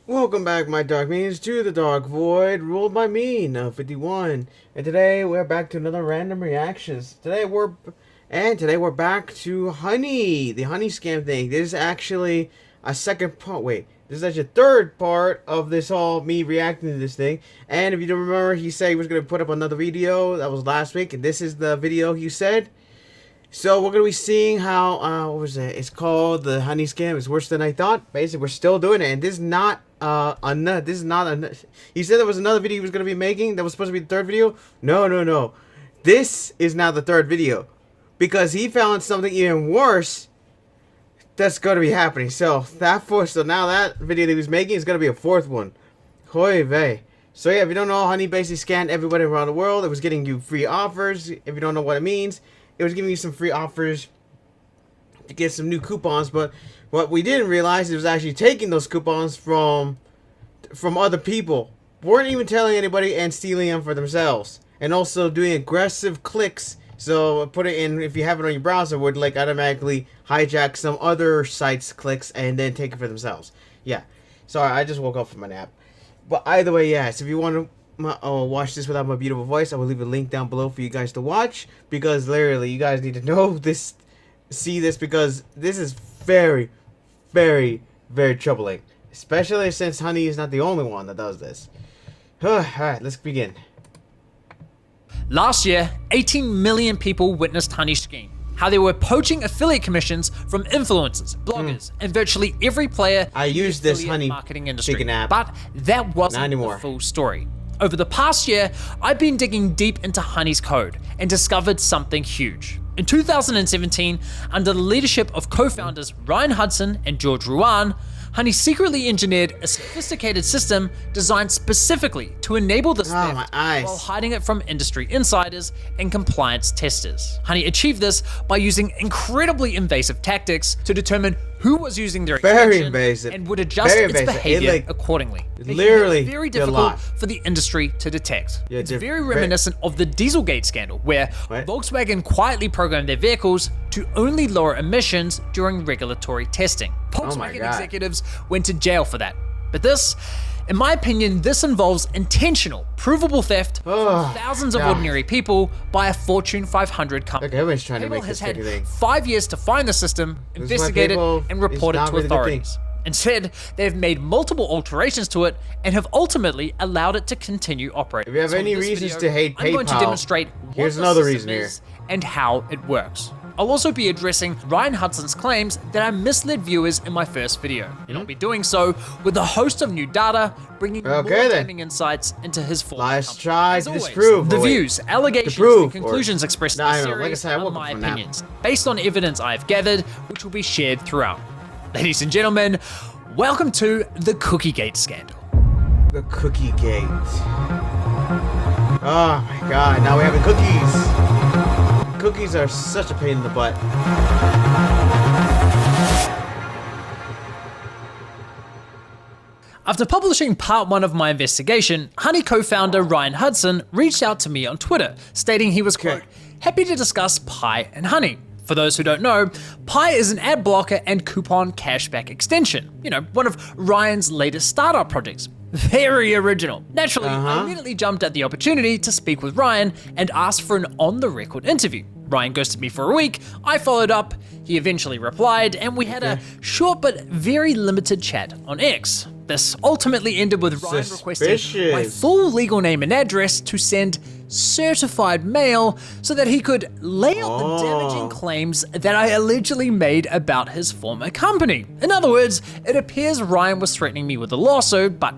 Welcome back, my dark minions, to the Dark Void, ruled by me, Now 51. And today we're back to another random reactions. Today we're back to Honey, the Honey scam thing. This is actually a second part. Wait, this is actually a third part of this all me reacting to this thing. And if you don't remember, he said he was gonna put up another video. That was last week, and this is the video he said. So we're gonna be seeing how what was it? It's called the Honey Scam. It's worse than I thought. Basically, we're still doing it, and this is not he said there was another video he was gonna be making that was supposed to be the third video. No. This is now the third video because he found something even worse that's gonna be happening. So now that video that he was making is gonna be a fourth one. Hoy vey. So yeah, if you don't know, Honey basically scanned everybody around the world. It was getting you free offers. If you don't know what it means, it was giving you some free offers to get some new coupons. But what we didn't realize, it was actually taking those coupons from other people. Weren't even telling anybody and stealing them for themselves. And also doing aggressive clicks. So put it in, if you have it on your browser, would like automatically hijack some other sites' clicks and then take it for themselves. Yeah. Sorry, I just woke up from my nap. But either way, yes, if you want to watch this without my beautiful voice, I will leave a link down below for you guys to watch, because literally you guys need to know this, see this, because this is very, very, very troubling, especially since Honey is not the only one that does this. Alright, let's begin. Last year, 18 million people witnessed Honey's scheme. How they were poaching affiliate commissions from influencers, bloggers, and virtually every player I used this Honey marketing industry. app. But that wasn't the full story. Over the past year, I've been digging deep into Honey's code and discovered something huge. In 2017, under the leadership of co-founders Ryan Hudson and George Ruan, Honey secretly engineered a sophisticated system designed specifically to enable this theft while hiding it from industry insiders and compliance testers. Honey achieved this by using incredibly invasive tactics to determine who was using their extension and would adjust its behavior accordingly. Literally It's very difficult for the industry to detect. It's very reminiscent of the Dieselgate scandal, where Volkswagen quietly programmed their vehicles to only lower emissions during regulatory testing. Volkswagen executives went to jail for that. But this, in my opinion, this involves intentional, provable theft from thousands of ordinary people by a Fortune 500 company. Okay, everyone's trying to make has this had thing. 5 years to find the system, investigate it, and report it to authorities. Instead, they've made multiple alterations to it and have ultimately allowed it to continue operating. If you have any reasons to hate PayPal, I'm going to demonstrate here's another reason here and how it works. I'll also be addressing Ryan Hudson's claims that I misled viewers in my first video. And I'll be doing so with a host of new data, bringing more gaming insights into his former company. Let's try to disprove. The views, allegations, and conclusions expressed in this series are my opinions, based on evidence I've gathered, which will be shared throughout. Ladies and gentlemen, welcome to the Cookiegate scandal. The Cookiegate. Oh my god, now we have the cookies. Cookies are such a pain in the butt. After publishing part 1 of my investigation, Honey co-founder Ryan Hudson reached out to me on Twitter, stating he was, quote, happy to discuss Pi and Honey. For those who don't know, Pi is an ad blocker and coupon cashback extension. You know, one of Ryan's latest startup projects. Very original. Naturally, I immediately jumped at the opportunity to speak with Ryan and asked for an on-the-record interview. Ryan ghosted me for a week, I followed up, he eventually replied, and we had a short but very limited chat on X. This ultimately ended with Ryan requesting my full legal name and address to send certified mail so that he could lay out the damaging claims that I allegedly made about his former company. In other words, it appears Ryan was threatening me with a lawsuit, but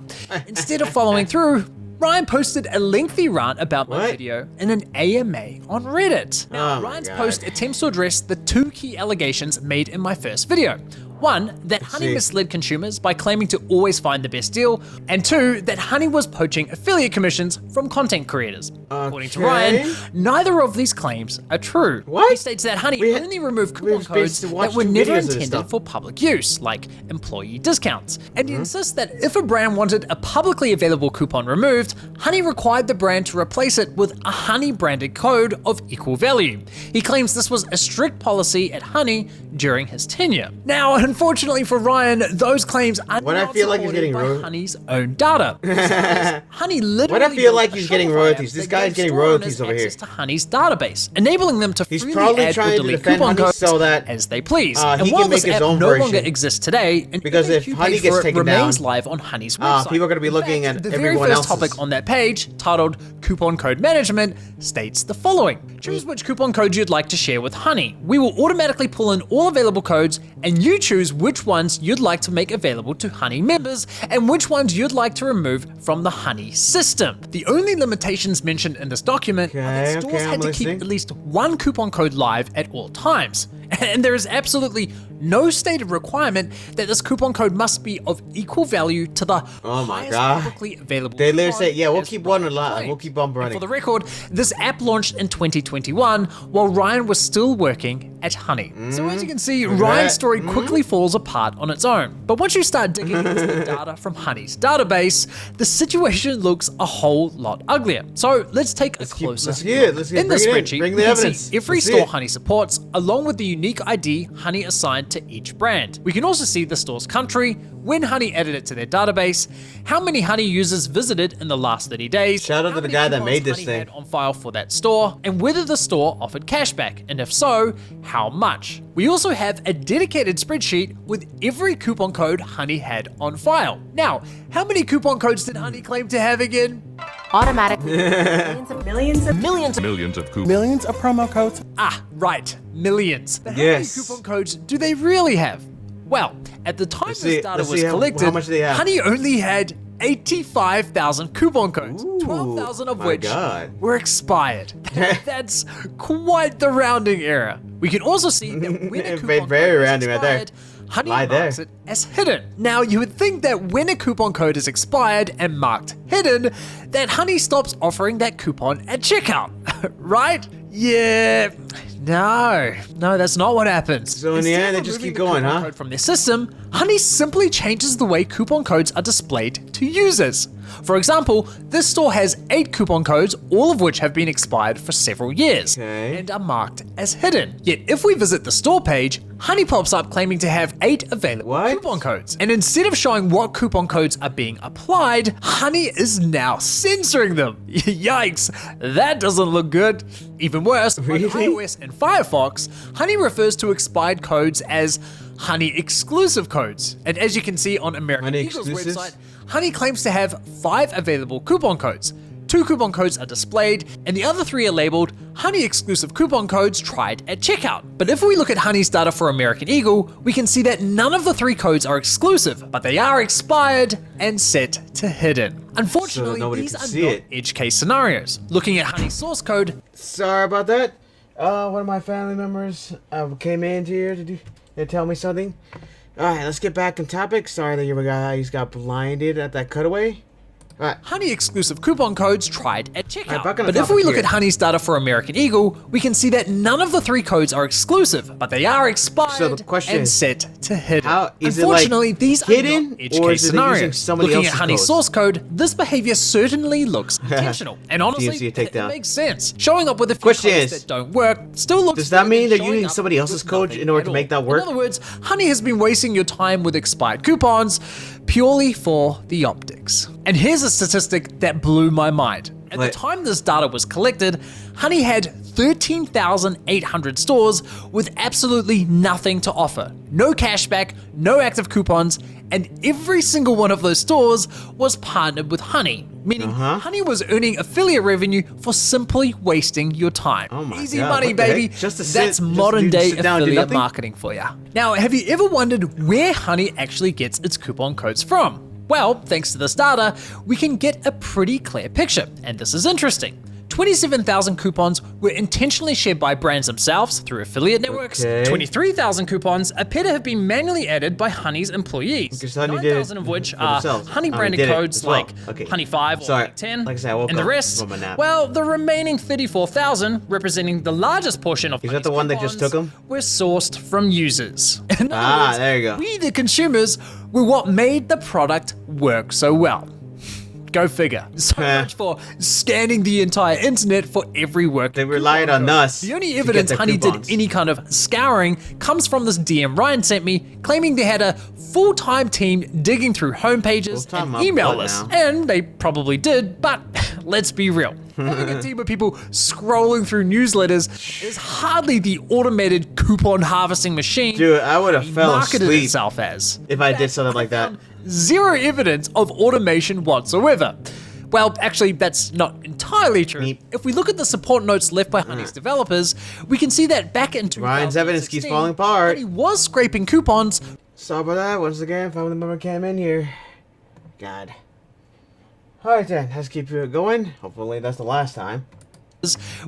instead of following through, Ryan posted a lengthy rant about my video in an AMA on Reddit. Now, Ryan's post attempts to address the 2 key allegations made in my first video. 1, that Honey misled consumers by claiming to always find the best deal, and 2, that Honey was poaching affiliate commissions from content creators. According to Ryan, neither of these claims are true. He states that Honey only removed coupon codes that were never intended for public use, like employee discounts. And he insists that if a brand wanted a publicly available coupon removed, Honey required the brand to replace it with a Honey branded code of equal value. He claims this was a strict policy at Honey during his tenure. Now, Unfortunately for Ryan, those claims are What I not feel like he's supported getting by Honey's own data. Honey literally What I feel like built a he's getting Shopify royalties. app This that guy's gave getting store royalties owners over here. access to Honey's database, enabling them to He's freely probably add or trying to delete defend coupon Honey codes so that as they please. he And can while make this his app own no longer version. exists today, an Because if FAQ Honey page gets for it taken remains down, live on Honey's website. people are gonna be In looking fact, at the very everyone first else's. topic on that page, titled Coupon Code Management, states the following. Choose which coupon code you'd like to share with Honey. We will automatically pull in all available codes, and you choose which ones you'd like to make available to Honey members and which ones you'd like to remove from the Honey system. The only limitations mentioned in this document are that stores I'm had to listening. keep at least one coupon code live at all times. And there is absolutely no stated requirement that this coupon code must be of equal value to the Oh my highest God. publicly available They literally coupon say, yeah, we'll as keep one Ryan alive. claimed. We'll keep on And running. for the record, this app launched in 2021 while Ryan was still working at Honey. So as you can see, Ryan's story quickly falls apart on its own. But once you start digging into the data from Honey's database, the situation looks a whole lot uglier. So let's take a closer let's get it. look. Let's get it. In the Bring it in. spreadsheet, Bring you the can evidence. see every Let's see store it. Honey supports, along with the unique ID Honey assigned to each brand. We can also see the store's country, when Honey added it to their database, how many Honey users visited in the last 30 days, Shout out how to the many guy that coupons made this Honey thing. had on file for that store, and whether the store offered cashback, and if so, how much. We also have a dedicated spreadsheet with every coupon code Honey had on file. Now, how many coupon codes did Honey claim to have again? Automatic millions of promo codes. Ah, right, millions. But how Yes. many coupon codes do they really have? Well, at the time Let's this see- data let's was see how collected, much they have. Honey only had 85,000 coupon codes, Ooh, 12,000 of my which God. were expired. That's quite the rounding error. We can also see that when a coupon Very code is rounding right there. expired, Honey Right there. marks it as hidden. Now, you would think that when a coupon code is expired and marked hidden, that Honey stops offering that coupon at checkout, right? Yeah, no, that's not what happens. So in the Instead end, of they just removing keep the going, coupon huh? code from their system, Honey simply changes the way coupon codes are displayed to users. For example, this store has 8 coupon codes, all of which have been expired for several years Okay. and are marked as hidden. Yet if we visit the store page, Honey pops up claiming to have 8 available What? coupon codes. And instead of showing what coupon codes are being applied, Honey is now censoring them. Yikes, that doesn't look good. Even worse, Really? on iOS and Firefox, Honey refers to expired codes as Honey exclusive codes. And as you can see on American Honey Eagle's exclusives? website, Honey claims to have 5 available coupon codes. 2 coupon codes are displayed, and the other 3 are labeled Honey exclusive coupon codes tried at checkout. But if we look at Honey's data for American Eagle, we can see that none of the 3 codes are exclusive, but they are expired and set to hidden. Unfortunately, nobody these can are see not it. edge case scenarios. Looking at Honey's source code, Sorry about that. One of my family members came in here to tell me something. Alright, let's get back on topic. Sorry that you guys got blinded at that cutaway. Alright. Honey exclusive coupon codes tried at checkout. back on the But if topic we look here. at Honey's data for American Eagle, we can see that none of the 3 codes are exclusive, but they are expired So the question and is, set to hidden. how is it, like, Unfortunately, these hidden, are not edge or case is it using scenarios. somebody Looking at else's Honey's codes? source code, this behavior certainly looks intentional. And honestly, DMC it takedown. makes sense. Showing up with a few Question codes is, that don't work still looks does that good mean than they're showing using up somebody else's with code nothing in order at to all. make that work? In other words, Honey has been wasting your time with expired coupons purely for the optics. And here's a statistic that blew my mind. At Wait. the time this data was collected, Honey had 13,800 stores with absolutely nothing to offer. No cashback, no active coupons, and every single one of those stores was partnered with Honey, meaning Honey was earning affiliate revenue for simply wasting your time. Oh my Easy God, money, what the heck? baby. Just to That's sit- just modern do- day sit down and do affiliate nothing? marketing for you. Now, have you ever wondered where Honey actually gets its coupon codes from? Well, thanks to this data, we can get a pretty clear picture, and this is interesting. 27,000 coupons were intentionally shared by brands themselves through affiliate networks. Okay. 23,000 coupons appear to have been manually added by Honey's employees. Because Honey did it 9,000 of which for are themselves. Honey Honey branded did it codes as well. like Okay. Honey 5 or Sorry. Honey 10. Like I said, I woke and the up rest, from a nap. well, the remaining 34,000, representing the largest portion of Is that Honey's the one that just coupons, took 'em? were sourced from users. In other words, there you go. we, the consumers, were what made the product work so well. Go figure. So much for scanning the entire internet for every work. They relied on us. The only to evidence get their Honey coupons. did any kind of scouring comes from this DM Ryan sent me, claiming they had a full-time team digging through homepages Full-time and email what lists. now? And they probably did, but let's be real. Having a team of people scrolling through newsletters is hardly the automated coupon harvesting machine Dude, I would have fell marketed asleep itself as. if I did something like that. Zero evidence of automation whatsoever. Well, actually, that's not entirely true. Meep. If we look at the support notes left by Honey's developers, we can see that back in 2016, Ryan's evidence keeps falling apart. Honey was scraping coupons. Sorry about that. Once again, family member came in here. God. Alright then, let's keep it going. Hopefully that's the last time.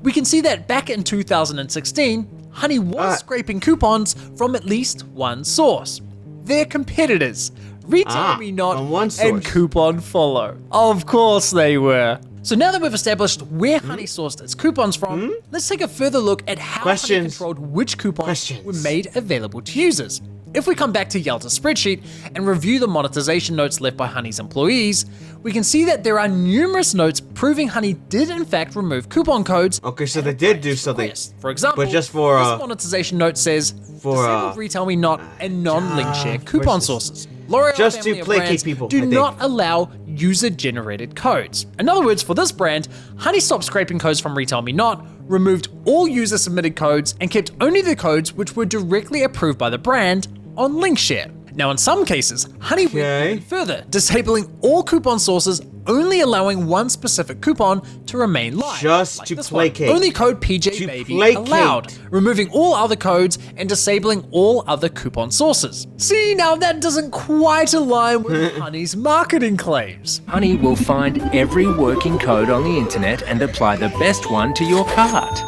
We can see that back in 2016, Honey was scraping coupons from at least one source. Their competitors, Retail Me Not from one and source. Coupon Follow. Of course they were. So now that we've established where Honey sourced its coupons from, let's take a further look at how Honey Questions. controlled which coupons Questions. were made available to users. If we come back to Yelta's spreadsheet and review the monetization notes left by Honey's employees, we can see that there are numerous notes proving Honey did in fact remove coupon codes. Okay, so they did do something. Yes. For example, But just for, this monetization note says for, disabled Retail Me Not and non-link share coupon versus- sources. L'Oreal Just to family of placate brands people, I do think. not allow user-generated codes. In other words, for this brand, Honey stopped scraping codes from Retail Me Not, removed all user-submitted codes, and kept only the codes which were directly approved by the brand on link share. Now, in some cases, Honey went Okay. even further, disabling all coupon sources, only allowing one specific coupon to remain live. Just like to this one. placate. Only code PJ To Baby placate. allowed, removing all other codes and disabling all other coupon sources. See, now that doesn't quite align with Honey's marketing claims. Honey will find every working code on the internet and apply the best one to your cart.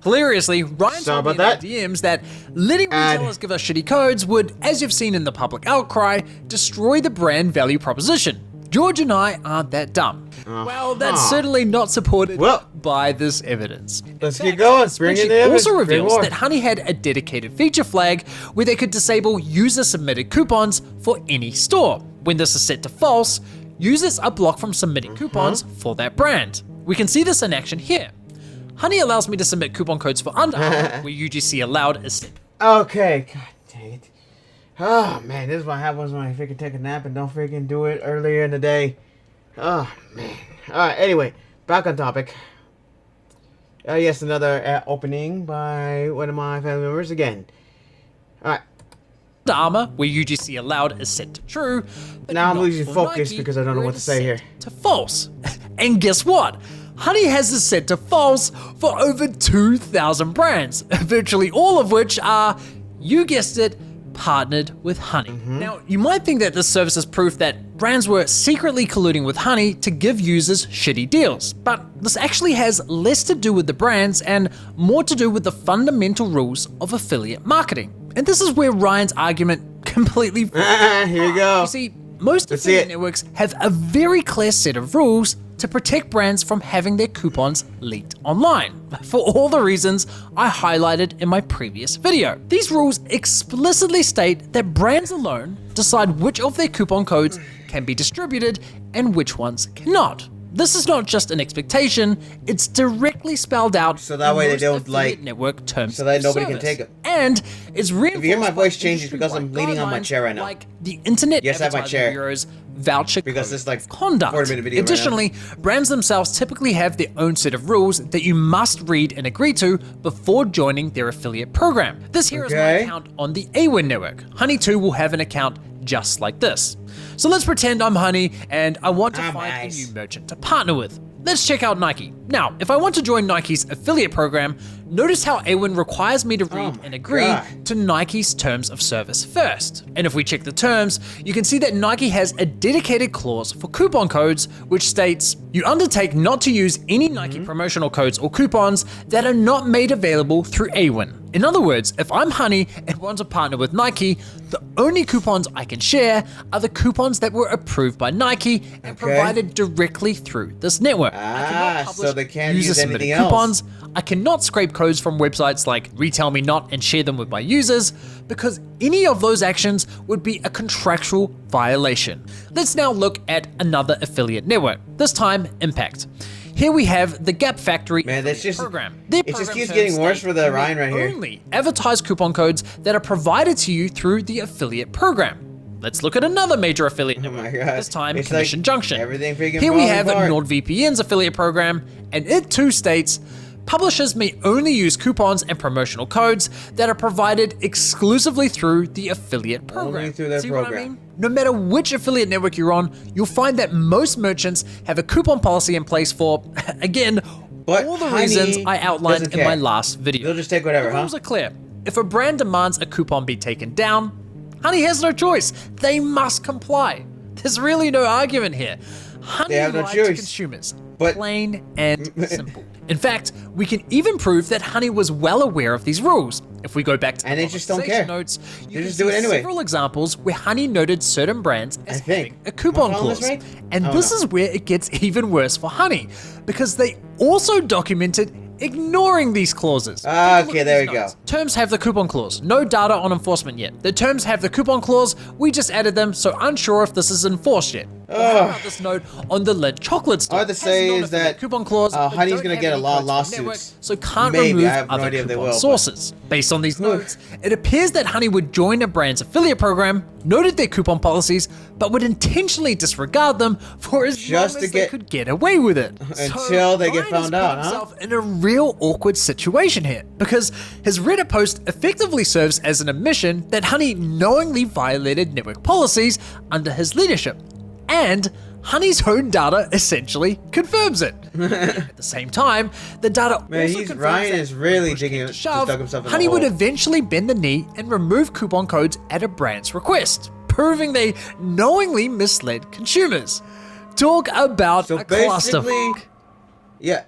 Hilariously, Ryan Sorry told me about in our DMs that letting Ad. retailers give us shitty codes would, as you've seen in the public outcry, destroy the brand value proposition. George and I aren't that dumb. Well, that's certainly not supported Well. by this evidence. Let's In get fact, going. the Bring in spreadsheet the evidence. also Bring reveals more. that Honey had a dedicated feature flag where they could disable user-submitted coupons for any store. When this is set to false, users are blocked from submitting coupons for that brand. We can see this in action here. Honey allows me to submit coupon codes for Under Armour, where UGC allowed is set. Okay, god dang it. Oh man, this is what happens when I freaking take a nap and don't freaking do it earlier in the day. Oh man. Alright, anyway, back on topic. Yes, another opening by one of my family members again. Alright, Under Armour, where UGC allowed is set to true. But Now I'm not losing for focus Nike, because I don't know where what it to is say set here. To false. And guess what? Honey has this set to false for over 2,000 brands, virtually all of which are, you guessed it, partnered with Honey. Now, you might think that this service is proof that brands were secretly colluding with Honey to give users shitty deals, but this actually has less to do with the brands and more to do with the fundamental rules of affiliate marketing. And this is where Ryan's argument completely here you go. you see, most Let's see affiliate it. networks have a very clear set of rules to protect brands from having their coupons leaked online, for all the reasons I highlighted in my previous video. These rules explicitly state that brands alone decide which of their coupon codes can be distributed and which ones cannot. This is not just an expectation, it's directly spelled out So that in way they most don't, affiliate like- network terms so that of nobody can service. take it. And it's reinforced hear my by voice change, it's because I'm industry-wide leaning on my guidelines chair right now. Like the Internet Yes, I have my Advertising chair. Bureau's voucher Because code this is like of conduct. 40-minute video right now. Additionally, brands themselves typically have their own set of rules that you must read and agree to before joining their affiliate program. This here is my Okay. account on the AWIN network. Honey too will have an account just like this. So let's pretend I'm Honey and I want to Ah, find nice. a new merchant to partner with. Let's check out Nike. Now, if I want to join Nike's affiliate program, notice how AWIN requires me to read my and agree God. to Nike's terms of service first. And if we check the terms, you can see that Nike has a dedicated clause for coupon codes, which states, you undertake not to use any Nike promotional codes or coupons that are not made available through AWIN. In other words, if I'm Honey and want to partner with Nike, the only coupons I can share are the coupons that were approved by Nike and provided directly through this network. I cannot publish so they can't use user-submitted anything else. coupons. I cannot scrape codes from websites like RetailMeNot and share them with my users, because any of those actions would be a contractual violation. Let's now look at another affiliate network, this time Impact. Here we have the Gap Factory program. It just keeps getting worse for the Ryan right here. Only advertise coupon codes that are provided to you through the affiliate program. Let's look at another major affiliate network, this time It's Commission like Junction. everything freaking Here we falling have apart. NordVPN's affiliate program, and it too states, publishers may only use coupons and promotional codes that are provided exclusively through the affiliate program. Only through their See what I program. mean? No matter which affiliate network you're on, you'll find that most merchants have a coupon policy in place for, again, But all the Honey reasons I outlined doesn't in my care. last video. They'll just take whatever, The huh? rules are clear. If a brand demands a coupon be taken down, Honey has no choice. They must comply. There's really no argument here. Honey have no lied to choice. consumers. But- Plain and simple. In fact, we can even prove that Honey was well aware of these rules. If we go back to And the they just don't conversation care. notes, you They can just do it see anyway. several examples where Honey noted certain brands as I think. having a coupon Am I following clause. this right? And Oh, this no. is where it gets even worse for Honey, because they also documented ignoring these clauses. Take a look Okay, at there these we go. notes. Terms have the coupon clause. No data on enforcement yet. The terms have the coupon clause. We just added them, so unsure if this is enforced yet. How about this note on the Lint chocolate store? All I have to say Has is non-affiliate that, coupon clause, but Honey's don't gonna have get a any lot of codes from the lawsuits. network, so can't Maybe. remove I have no other idea if they coupon will, but- sources. Based on these notes, it appears that Honey would join a brand's affiliate program, noted their coupon policies, but would intentionally disregard them for as Just long to as they get- could get away with it. Until they get Ryan has found put out, huh? himself in a real awkward situation here, because his Reddit post effectively serves as an admission that Honey knowingly violated network policies under his leadership, and Honey's own data essentially confirms it. At the same time, the data Man, also he's confirms Ryan that is really push digging came to to shove, stuck himself in a Honey would hole. eventually bend the knee and remove coupon codes at a brand's request, proving they knowingly misled consumers. Talk about So a basically, clusterfuck. yeah.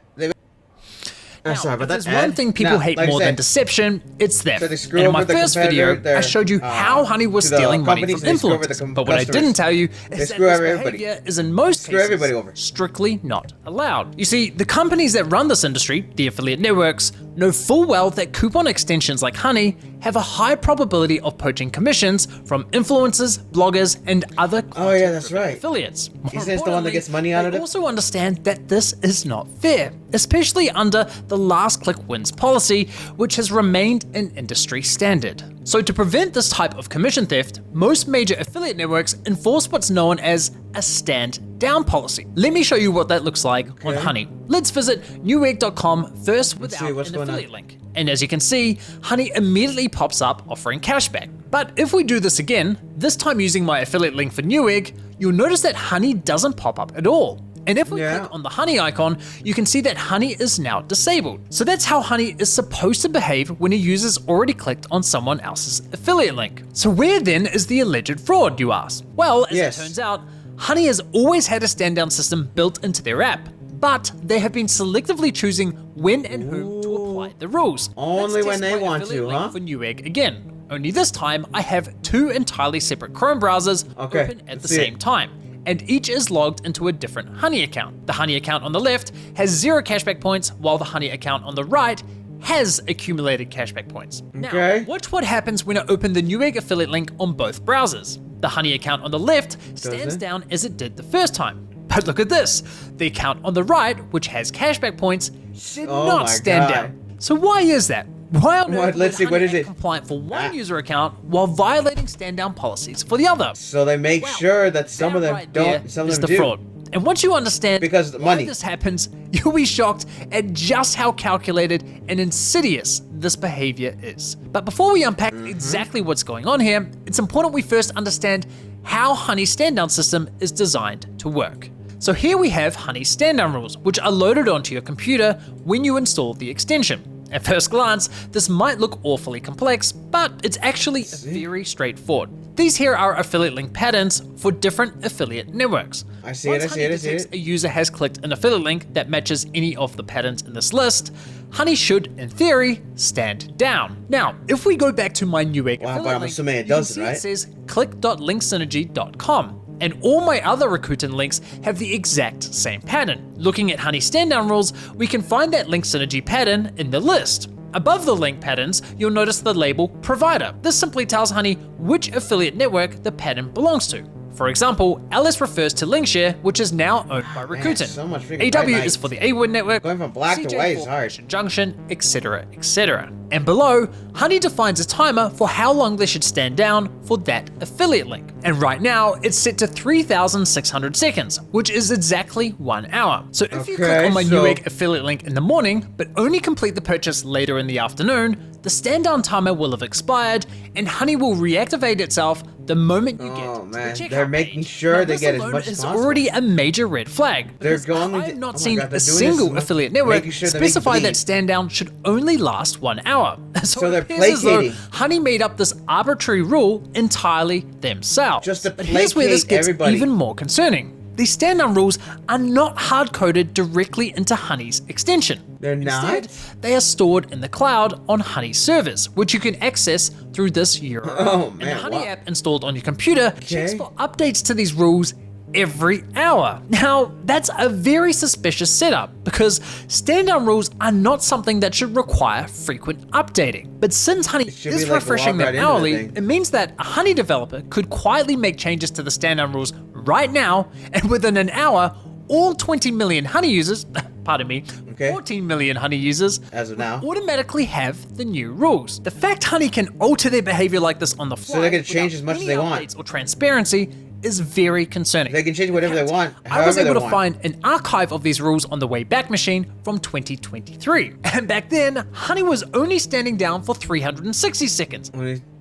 I'm Now, sorry about if that. there's one ad. thing people Now, hate like I more said, than deception, it's theft. So they screw And in my over the first competitor, video, I their, showed you how Honey was to the stealing money from companies, they screw over the influencers. But what I customers. didn't tell you They is that screw this over everybody. behavior is in most Screw cases everybody over. strictly not allowed. You see, the companies that run this industry, the affiliate networks, know full well that coupon extensions like Honey have a high probability of poaching commissions from influencers, bloggers, and other Oh yeah, that's right. affiliates. More Isn't this the one that gets money out of they it? also understand that this is not fair, especially under the last click wins policy, which has remained an industry standard. So to prevent this type of commission theft, most major affiliate networks enforce what's known as a stand down policy. Let me show you what that looks like on Honey. Let's visit newegg.com first without what's an going on. affiliate link. And as you can see, Honey immediately pops up offering cashback. But if we do this again, this time using my affiliate link for Newegg, you'll notice that Honey doesn't pop up at all. And if we click on the Honey icon, you can see that Honey is now disabled. So that's how Honey is supposed to behave when a user's already clicked on someone else's affiliate link. So where then is the alleged fraud, you ask? Well, as Yes. it turns out, Honey has always had a stand down system built into their app, but they have been selectively choosing when and whom to apply the rules. Only Let's when test they my want affiliate to, link huh? For Newegg again. Only this time, I have two entirely separate Chrome browsers Okay, open at let's the see same it. time, and each is logged into a different Honey account. The Honey account on the left has 0 cashback points, while the Honey account on the right has accumulated cashback points. Okay. Now, watch what happens when I open the Newegg affiliate link on both browsers. The Honey account on the left stands it? down as it did the first time. But look at this. The account on the right, which has cashback points, did Oh not my stand God. down. So why is that? Why on What? earth Let's see, would what Honey is act it? compliant for one Ah. user account while violating stand down policies for the other? So they make sure that some of them That right there don't. Some is of the them do. fraud. And once you understand Because the why money. this happens, you'll be shocked at just how calculated and insidious this behavior is. But before we unpack exactly what's going on here, it's important we first understand how Honey's stand-down system is designed to work. So here we have Honey's stand-down rules, which are loaded onto your computer when you install the extension. At first glance, this might look awfully complex, but it's actually very straightforward. These here are affiliate link patterns for different affiliate networks. I see it, Once Honey detects a user has clicked an affiliate link that matches any of the patterns in this list, Honey should, in theory, stand down. Now, if we go back to my Newegg Wow, affiliate but I'm link, assuming it you can doesn't, see right? it says click.linksynergy.com. And all my other Rakuten links have the exact same pattern. Looking at Honey stand down rules, we can find that link synergy pattern in the list. Above the link patterns, you'll notice the label provider. This simply tells Honey which affiliate network the pattern belongs to. For example, LS refers to Linkshare, which is now owned by Rakuten. so much freaking AW bright is lights. for the AWIN network. Going from black to CJ white for is hard. Ocean Junction, etc., etc. And below, Honey defines a timer for how long they should stand down for that affiliate link. And right now, it's set to 3,600 seconds, which is exactly 1 hour. So if you click on my Newegg affiliate link in the morning, but only complete the purchase later in the afternoon, the stand down timer will have expired, and Honey will reactivate itself the moment you get to the checkout They're making page. sure Now, they this get as alone much as is possible. already a major red flag. They're because going I to- have not oh my seen God, they're a doing this single to affiliate network making sure they make you specify that believe. stand down should only last 1 hour. So they're it appears as though placating. Honey made up this arbitrary rule entirely themselves. Just to But here's where this placate gets everybody. even more concerning. These stand down rules are not hard-coded directly into Honey's extension. They're not? Instead, they are stored in the cloud on Honey servers, which you can access through this URL. Oh, And the man, Honey wow. app installed on your computer checks Okay. for updates to these rules every hour. Now, that's a very suspicious setup because stand down rules are not something that should require frequent updating. But since Honey should is be like refreshing log them right into the hourly, thing. it means that a Honey developer could quietly make changes to the stand down rules right now, and within an hour, all 20 million Honey users, pardon me, Okay. 14 million Honey users As of now. automatically have the new rules. The fact Honey can alter their behavior like this on the fly, they can change without as much as any they want. updates or transparency is very concerning. They can change whatever they want, I was however able they to want. find an archive of these rules on the Wayback Machine from 2023. And back then, Honey was only standing down for 360 seconds,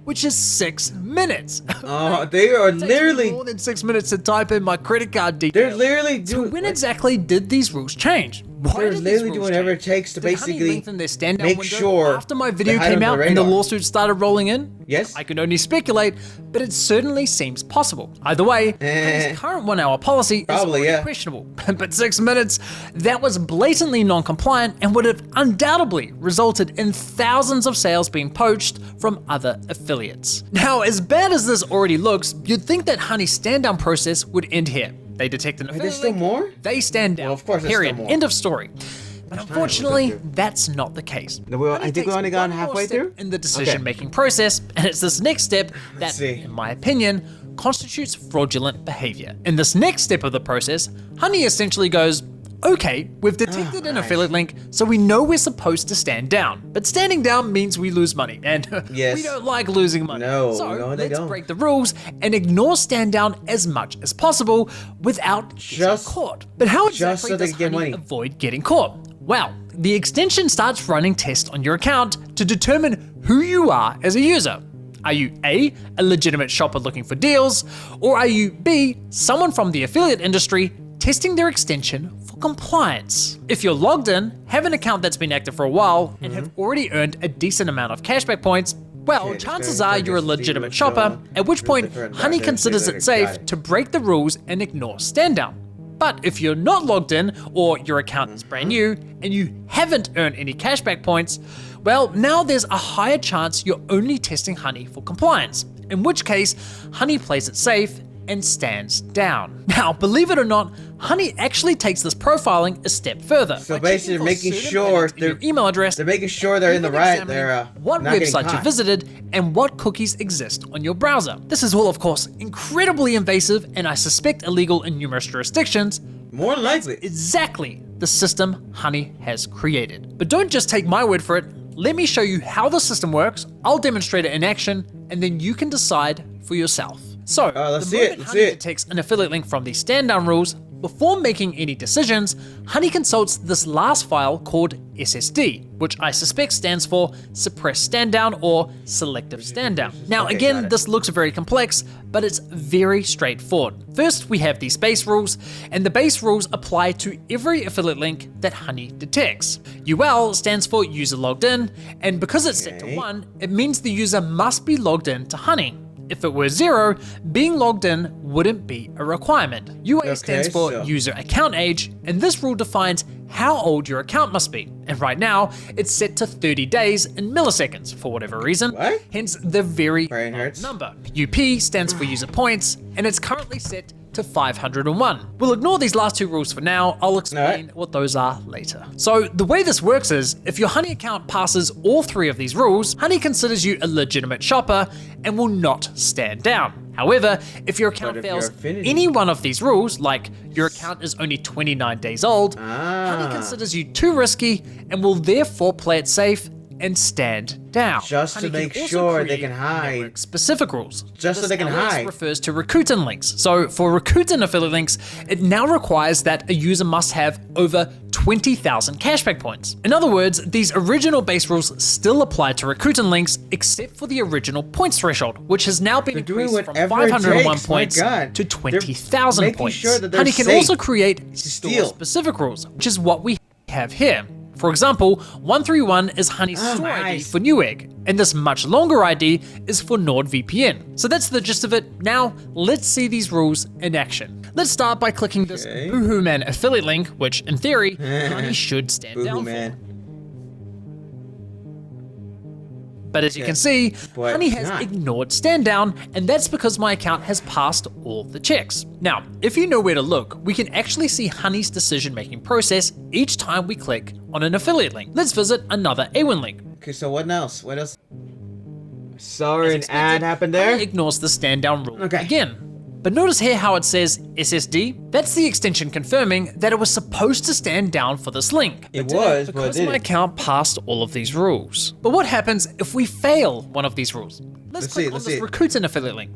which is 6 minutes. Oh, they are It takes me literally, more than 6 minutes to type in my credit card they're details. literally So doing, when exactly did these rules change? Why they're did these literally rules doing whatever change? it takes to Did Honey basically lengthen their stand-down make window sure after my they video hide came under out the and the radar. lawsuits started rolling in? Yes. I can only speculate, but it certainly seems possible. Either way, Honey's current 1 hour policy Probably, is already yeah. questionable. But 6 minutes, that was blatantly non-compliant and would have undoubtedly resulted in thousands of sales being poached from other affiliates. Now, as bad as this already looks, you'd think that Honey's stand-down process would end here. They detect an affiliate there's still link, more? they stand down. Well, of course there's period. still more. End of story. But unfortunately, that's not the case. I Honey think takes we only got one more halfway step through? in the decision-making process, and it's this next step that, see. in my opinion, constitutes fraudulent behavior. In this next step of the process, Honey essentially goes, okay, we've detected an affiliate link, so we know we're supposed to stand down. But standing down means we lose money, and Yes. we don't like losing money. No, so no, they let's don't. break the rules and ignore stand down as much as possible without getting Just- caught. But how just exactly so they does can get Honey money. avoid getting caught? Well, the extension starts running tests on your account to determine who you are as a user. Are you A, a legitimate shopper looking for deals, or are you B, someone from the affiliate industry testing their extension for compliance? If you're logged in, have an account that's been active for a while, and have already earned a decent amount of cashback points, well, Okay, chances just are gonna you're a just legitimate deal, shopper, so at which here's point the current Honey backend, considers later, it safe got it. to break the rules and ignore stand down. But if you're not logged in, or your account is brand new, and you haven't earned any cashback points, well, now there's a higher chance you're only testing Honey for compliance, in which case, Honey plays it safe and stands down. Now, believe it or not, Honey actually takes this profiling a step further. So by basically checking for making certain sure patterns in they're- your email address. they're making sure they're in the even right, examining they're what not getting websites you caught. visited and what cookies exist on your browser. This is all, of course, incredibly invasive and I suspect illegal in numerous jurisdictions. More than likely. Exactly the system Honey has created. But don't just take my word for it. Let me show you how the system works. I'll demonstrate it in action, and then you can decide for yourself. So, let's the see it, moment let's Honey see it. detects an affiliate link from the stand-down rules, Before making any decisions, Honey consults this last file called SSD, which I suspect stands for Suppressed Stand Down or Selective Stand Down. Now Okay, got again, it. this looks very complex, but it's very straightforward. First, we have these base rules, and the base rules apply to every affiliate link that Honey detects. UL stands for user logged in, and because it's set to Okay. 1, it means the user must be logged in to Honey. If it were 0, being logged in wouldn't be a requirement. UA stands for so- user account age, and this rule defines how old your account must be. And right now, it's set to 30 days in milliseconds for whatever reason. What? Hence the very Brain odd hurts. number. UP stands for user points, and it's currently set to 501. We'll ignore these last two rules for now. I'll explain Alright. what those are later. So the way this works is, if your Honey account passes all 3 of these rules, Honey considers you a legitimate shopper and will not stand down. However, if your account if you're fails Affinity? any one of these rules, like your account is only 29 days old, Honey considers you too risky and will therefore play it safe and stand down. Just to Honey make also sure they create can hide. network-specific rules. Just so This they can LS hide. refers to Rakuten links. So for Rakuten affiliate links, it now requires that a user must have over 20,000 cashback points. In other words, these original base rules still apply to Rakuten links, except for the original points threshold, which has now been They're doing increased from whatever it 501 takes, my points God. to They're 20,000 making points. sure that they're Honey can safe also create steal. store-specific rules, which is what we have here. For example, 131 is Honey's store ID nice. for Newegg, and this much longer ID is for NordVPN. So that's the gist of it. Now, let's see these rules in action. Let's start by clicking this Okay. Boohoo Man affiliate link, which in theory, Honey should stand Boohoo down man. for. But as you Okay. can see, But Honey has not. ignored stand down, and that's because my account has passed all the checks. Now, if you know where to look, we can actually see Honey's decision-making process each time we click on an affiliate link. Let's visit another A1 link. Okay, so what else? What else? Sorry, an Expected, ad happened there. Honey ignores the stand down rule Okay. again. But notice here how it says SSD? That's the extension confirming that it was supposed to stand down for this link. It didn't was, but it because my didn't. account passed all of these rules. But what happens if we fail one of these rules? Let's click on let's this see. Rakuten affiliate link.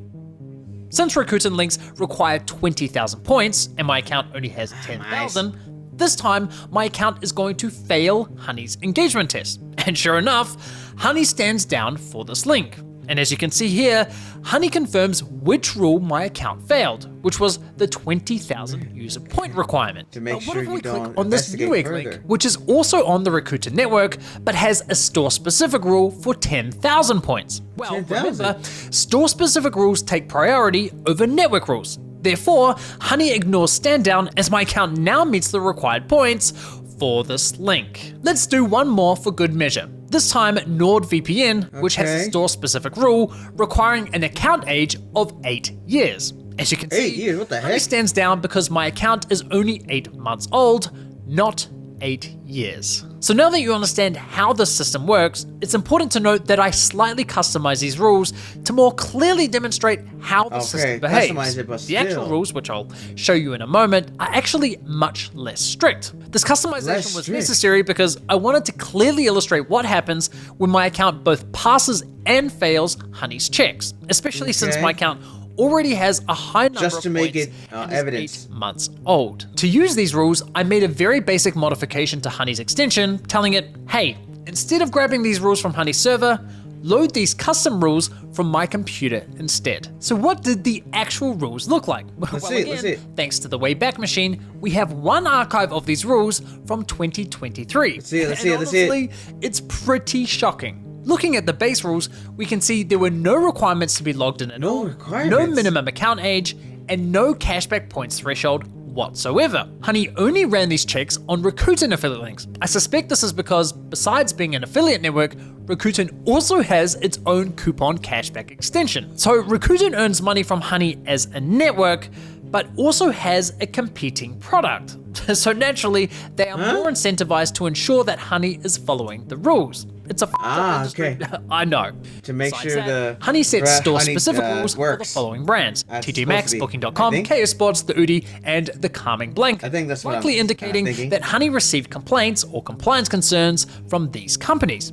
Since Rakuten links require 20,000 points and my account only has 10,000, this time my account is going to fail Honey's engagement test. And sure enough, Honey stands down for this link. And as you can see here, Honey confirms which rule my account failed, which was the 20,000 user point requirement. To make But what sure if you we click don't on this investigate Newegg further? link, which is also on the Rakuten network, but has a store-specific rule for 10,000 points? Well, 10,000? remember, store-specific rules take priority over network rules. Therefore, Honey ignores stand down as my account now meets the required points for this link. Let's do one more for good measure. This time, NordVPN, which has a Okay. store-specific rule requiring an account age of 8 years. As you can 8 see, years? What the Honey heck? stands down because my account is only 8 months old, not 8 years. So now that you understand how this system works, it's important to note that I slightly customize these rules to more clearly demonstrate how the system behaves. customize it, but The actual still. rules, which I'll show you in a moment, are actually much less strict. This customization Less was strict. necessary because I wanted to clearly illustrate what happens when my account both passes and fails Honey's checks, especially since Okay. my account already has a high number Just of to make points it, and is evidence. 8 months old. To use these rules, I made a very basic modification to Honey's extension, telling it, hey, instead of grabbing these rules from Honey's server, load these custom rules from my computer instead. So what did the actual rules look like? Well, see it, let's see it. thanks to the Wayback Machine, we have one archive of these rules from 2023. Let's see it, let's And see it, let's see it. honestly, it's pretty shocking. Looking at the base rules, we can see there were no requirements to be logged in at No all, no requirements. minimum account age, and no cashback points threshold whatsoever. Honey only ran these checks on Rakuten affiliate links. I suspect this is because, besides being an affiliate network, Rakuten also has its own coupon cashback extension. So Rakuten earns money from Honey as a network, but also has a competing product. So naturally, they are more incentivized to ensure that Honey is following the rules. It's a okay. I know. To make Besides sure that, the Honey sets Honey, store-specific rules for the works following brands: as TJ it's Maxx, supposed to be, Booking.com, I think. KO Sports, the Udi, and the Calming Blanket. I think that's what I'm likely indicating thinking. that Honey received complaints or compliance concerns from these companies.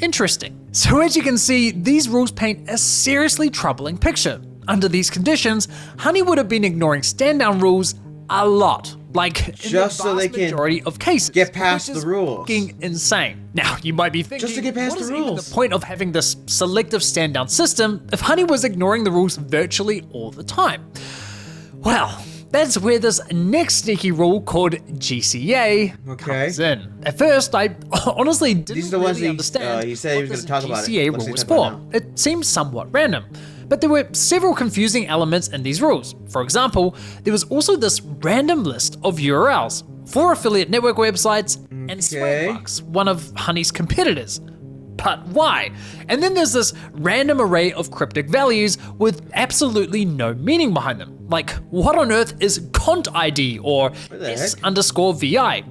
Interesting. So as you can see, these rules paint a seriously troubling picture. Under these conditions, Honey would have been ignoring stand-down rules a lot. Like, Just in the so they vast can majority of cases, get past which the is rules. fucking insane. Now, you might be thinking, Just to get past what the is even rules? the point of having this selective stand-down system if Honey was ignoring the rules virtually all the time? Well, that's where this next sneaky rule called GCA comes in. At first, I honestly didn't These are the ones really understand he said he was what this gonna talk about it. GCA Let's rule was talk about for. it It seems somewhat random. But there were several confusing elements in these rules. For example, there was also this random list of URLs for affiliate network websites and Swagbucks, one of Honey's competitors. But why? And then there's this random array of cryptic values with absolutely no meaning behind them. Like, what on earth is cont ID or S_VI?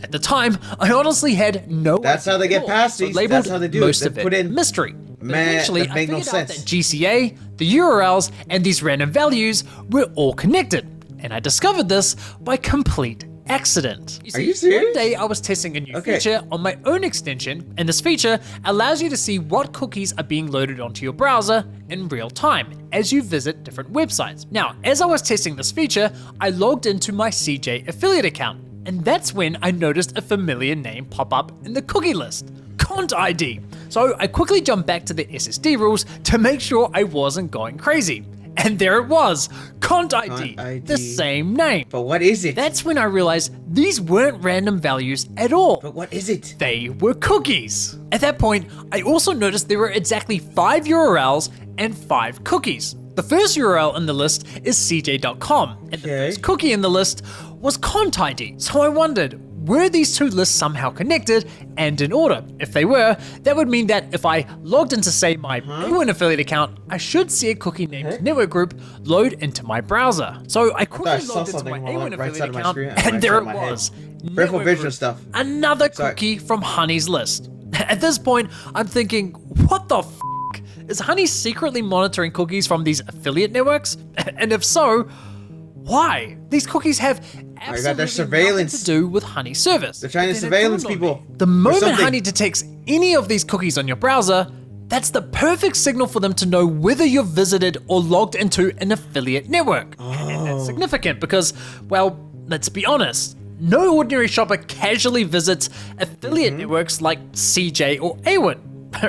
At the time, I honestly had no idea. That's how they get past So these. labeled That's how they do most it. of They put it in mystery. But Man, eventually, that I make no figured out that sense. GCA, the URLs, and these random values were all connected. And I discovered this by complete accident. Are you serious? One day I was testing a new feature on my own extension, and this feature allows you to see what cookies are being loaded onto your browser in real time as you visit different websites. Now, as I was testing this feature, I logged into my CJ affiliate account, and that's when I noticed a familiar name pop up in the cookie list. Cont ID. So I quickly jumped back to the SSD rules to make sure I wasn't going crazy. And there it was, Cont ID, the same name. But what is it? That's when I realized these weren't random values at all. But what is it? They were cookies. At that point, I also noticed there were exactly 5 URLs and 5 cookies. The first URL in the list is cj.com, and the first cookie in the list was Cont ID. So I wondered, were these two lists somehow connected and in order? If they were, that would mean that if I logged into, say, my A1 affiliate account, I should see a cookie named network group load into my browser. So I quickly logged into my A1 affiliate account, and there it was. Peripheral Network vision group. stuff. Another cookie from Honey's list. At this point, I'm thinking, what the f***? Is Honey secretly monitoring cookies from these affiliate networks? And if so, why? These cookies have absolutely surveillance nothing to do with Honey service. They're trying to But then it surveillance dawned on people. me, The or moment something. Honey detects any of these cookies on your browser, that's the perfect signal for them to know whether you've visited or logged into an affiliate network. And that's significant because, well, let's be honest, no ordinary shopper casually visits affiliate networks like CJ or A1,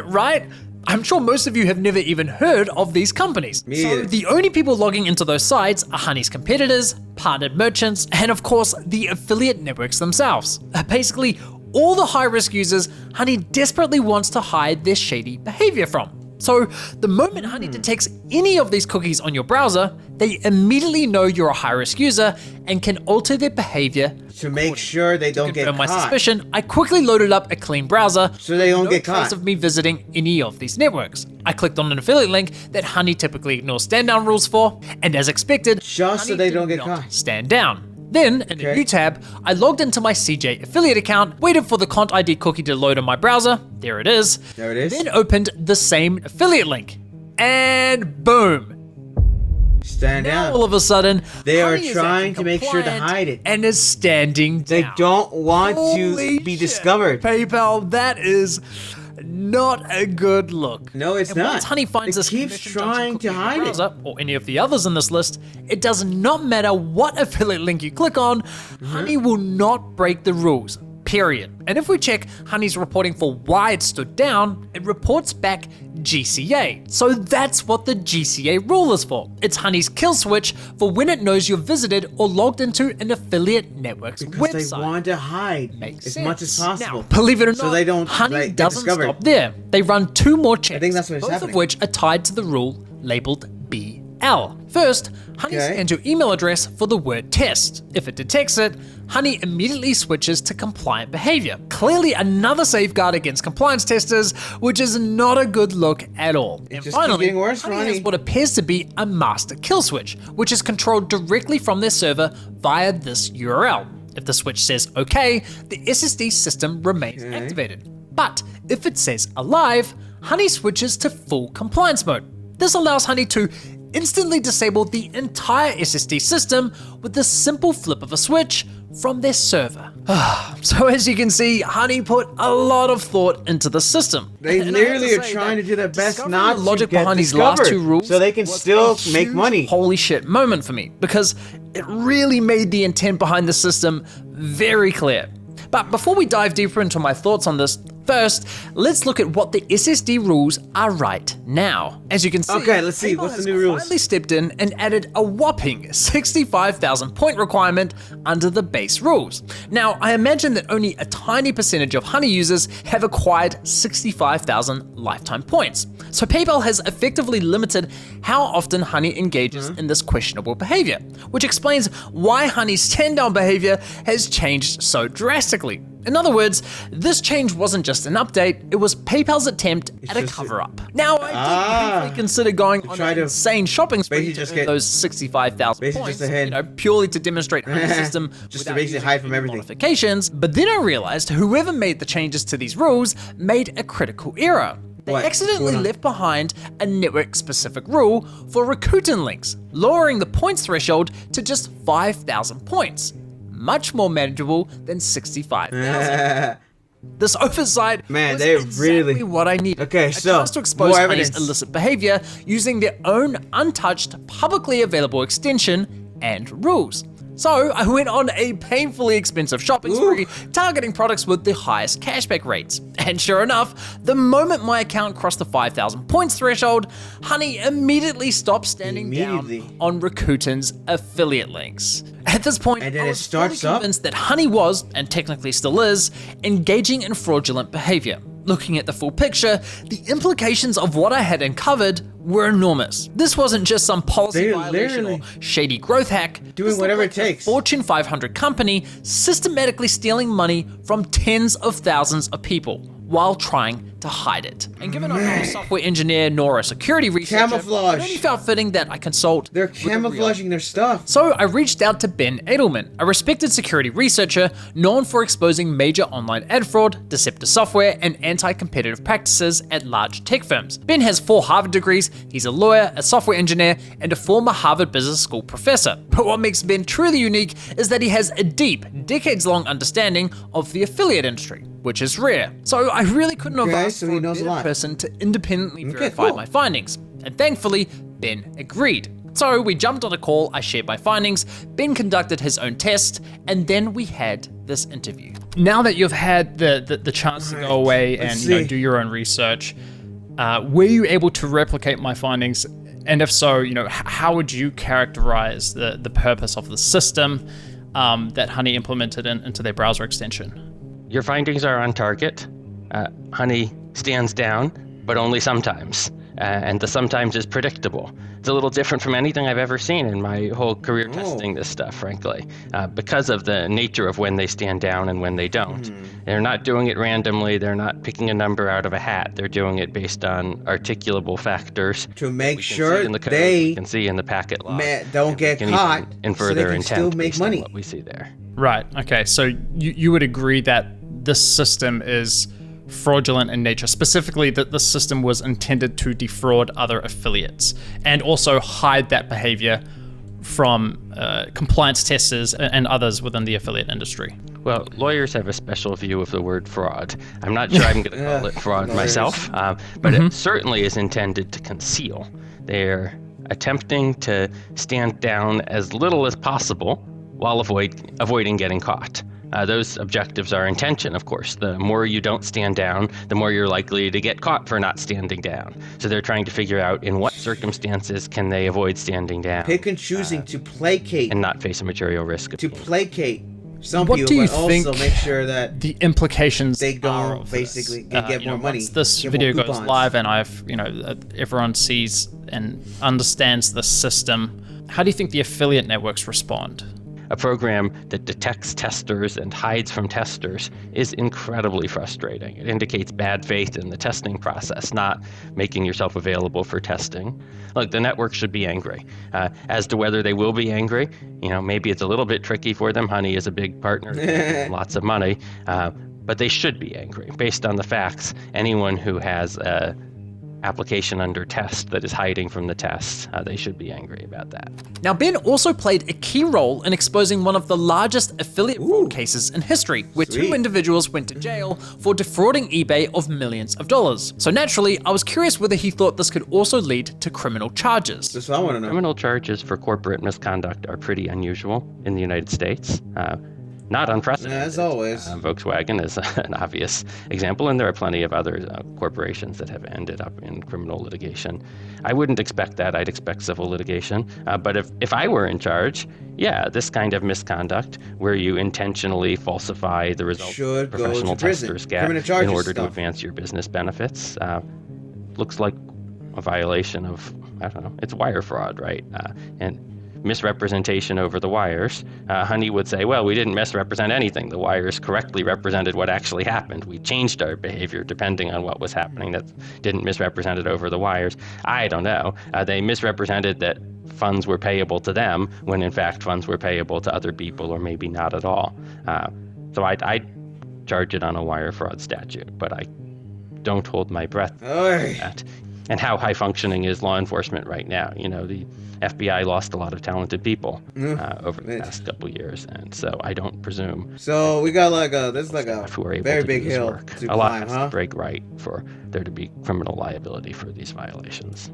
right? I'm sure most of you have never even heard of these companies. Me So either. the only people logging into those sites are Honey's competitors, partnered merchants, and of course, the affiliate networks themselves. Basically, all the high-risk users Honey desperately wants to hide their shady behavior from. So the moment Honey detects any of these cookies on your browser, they immediately know you're a high-risk user and can alter their behavior. To make sure they don't get Confirm my caught. suspicion, I quickly loaded up a clean browser So they don't no get trace caught. of me visiting any of these networks. I clicked on an affiliate link that Honey typically ignores stand-down rules for, and as expected, Just so Honey they did don't get not caught. stand down. Then, in a new tab, I logged into my CJ affiliate account, waited for the Cont ID cookie to load on my browser, there it is. There it is. Then opened the same affiliate link, and boom. Stand Now down. all of a sudden, They are Honey is trying acting to make sure to compliant hide it. and is standing down. They don't want Holy to be shit. discovered. PayPal, that is not a good look. No, it's And not. once Honey finds It this keeps permission trying junction to cookie in hide your it. browser, or any of the others in this list, it does not matter what affiliate link you click on, Honey will not break the rules. Period. And if we check Honey's reporting for why it stood down, it reports back GCA. So that's what the GCA rule is for. It's Honey's kill switch for when it knows you've visited or logged into an affiliate network's Because website. they want to hide Makes as sense. much as possible. Now, believe it or not, So they don't, Honey like, get doesn't discovered. stop there. They run 2 more checks, think that's what's both happening. of which are tied to the rule labeled BL. First, Honey scans your email address for the word test. If it detects it, Honey immediately switches to compliant behavior. Clearly another safeguard against compliance testers, which is not a good look at all. And just keeps finally, getting worse for Honey has Honey. what appears to be a master kill switch, which is controlled directly from their server via this URL. If the switch says OK, the SSD system remains activated. But if it says alive, Honey switches to full compliance mode. This allows Honey to instantly disable the entire SSD system with the simple flip of a switch from their server. So as you can see, Honey put a lot of thought into the system. They And I have literally are say trying that to do their best discovering not the to logic get behind these discovered, last two rules so they can was still a make huge money. Holy shit moment for me, because it really made the intent behind the system very clear. But before we dive deeper into my thoughts on this, first, let's look at what the SSD rules are right now. As you can see, Okay, let's see, PayPal what's the has new rules? finally stepped in and added a whopping 65,000 point requirement under the base rules. Now, I imagine that only a tiny percentage of Honey users have acquired 65,000 lifetime points. So PayPal has effectively limited how often Honey engages in this questionable behavior, which explains why Honey's stand-down behavior has changed so drastically. In other words, this change wasn't just an update, it was PayPal's attempt at a just cover-up. Now, I did briefly consider going on try an to insane shopping spree basically to just earn get- those 65,000 basically points, just a hint. purely to demonstrate Honey's system Just to without basically using hide from any everything. modifications. But then I realized whoever made the changes to these rules made a critical error. They What? accidentally What's going on? left behind a network-specific rule for Rakuten links, lowering the points threshold to just 5,000 points. Much more manageable than 65,000. This oversight Man, was they exactly really- what I needed. Okay, a so, chance to expose more Honey's evidence. illicit behavior using their own untouched, publicly available extension and rules. So I went on a painfully expensive shopping spree, targeting products with the highest cashback rates. And sure enough, the moment my account crossed the 5,000 points threshold, Honey immediately stopped standing Immediately. down on Rakuten's affiliate links. At this point, And then I it was fully starts up? convinced that Honey was, and technically still is, engaging in fraudulent behavior. Looking at the full picture, the implications of what I had uncovered were enormous. This wasn't just some policy They violation or literally shady growth hack. doing This whatever looked it like a takes. Fortune 500 company systematically stealing money from tens of thousands of people while trying to hide it. And given I'm not a software engineer nor a security researcher, Camouflage. it only felt fitting that I consult They're with a real camouflaging their stuff. so I reached out to Ben Edelman, a respected security researcher known for exposing major online ad fraud, deceptive software, and anti-competitive practices at large tech firms. Ben has 4 Harvard degrees, he's a lawyer, a software engineer, and a former Harvard Business School professor. But what makes Ben truly unique is that he has a deep, decades-long understanding of the affiliate industry, which is rare. So I really couldn't have Okay, asked so for he a knows a better lot. person to independently verify cool. my findings. And thankfully, Ben agreed. So we jumped on a call, I shared my findings, Ben conducted his own test, and then we had this interview. Now that you've had the chance to go away and see. do your own research, were you able to replicate my findings? And if so, how would you characterize the purpose of the system that Honey implemented into their browser extension? Your findings are on target. Honey stands down, but only sometimes. And the sometimes is predictable. It's a little different from anything I've ever seen in my whole career testing this stuff, frankly, because of the nature of when they stand down and when they don't. They're not doing it randomly. They're not picking a number out of a hat. They're doing it based on articulable factors. To make We can sure see in the code, they we can see in the packet log. don't and get we can caught, even infer so they their can intent still make based on money. what we see there. Right. Okay. So you would agree that this system is fraudulent in nature, specifically that the system was intended to defraud other affiliates and also hide that behavior from compliance testers and others within the affiliate industry. Well, lawyers have a special view of the word fraud. I'm not sure I'm going to call it fraud myself, but it certainly is intended to conceal. They're attempting to stand down as little as possible while avoiding getting caught. Those objectives are intention, of course. The more you don't stand down, the more you're likely to get caught for not standing down. So they're trying to figure out in what circumstances can they avoid standing down Pick and choosing to placate, and not face a material risk of to being placate some What people, do you but also think make sure that The implications they are don't of basically this. get more money. Once this get video more goes coupons. live and everyone sees and understands the system, how do you think the affiliate networks respond? A program that detects testers and hides from testers is incredibly frustrating. It indicates bad faith in the testing process, not making yourself available for testing. Look, the network should be angry. As to whether they will be angry, maybe it's a little bit tricky for them. Honey is a big partner, lots of money, but they should be angry. Based on the facts, anyone who has application under test that is hiding from the tests, they should be angry about that. Now, Ben also played a key role in exposing one of the largest affiliate fraud cases in history, where Sweet. 2 individuals went to jail for defrauding eBay of millions of dollars. So naturally, I was curious whether he thought this could also lead to criminal charges. That's what I want to know. Criminal charges for corporate misconduct are pretty unusual in the United States. Not unprecedented. As always. Volkswagen is an obvious example, and there are plenty of other corporations that have ended up in criminal litigation. I wouldn't expect that. I'd expect civil litigation. But if I were in charge, yeah, this kind of misconduct where you intentionally falsify the results Should go professional to prison. testers get Criminal in charges order to stuff. advance your business benefits, looks like a violation of, I don't know, it's wire fraud, right? And misrepresentation over the wires. Honey would say, well, we didn't misrepresent anything. The wires correctly represented what actually happened. We changed our behavior depending on what was happening. That didn't misrepresent it over the wires. I don't know. They misrepresented that funds were payable to them when in fact funds were payable to other people, or maybe not at all. So I'd charge it on a wire fraud statute, but I don't hold my breath Oy. that. And how high functioning is law enforcement right now? You know, the FBI lost a lot of talented people over the past couple years, and so I don't presume. So we got like this is like a Who are able very to big do this hill work. to A lot climb, has huh? to break right for there to be criminal liability for these violations.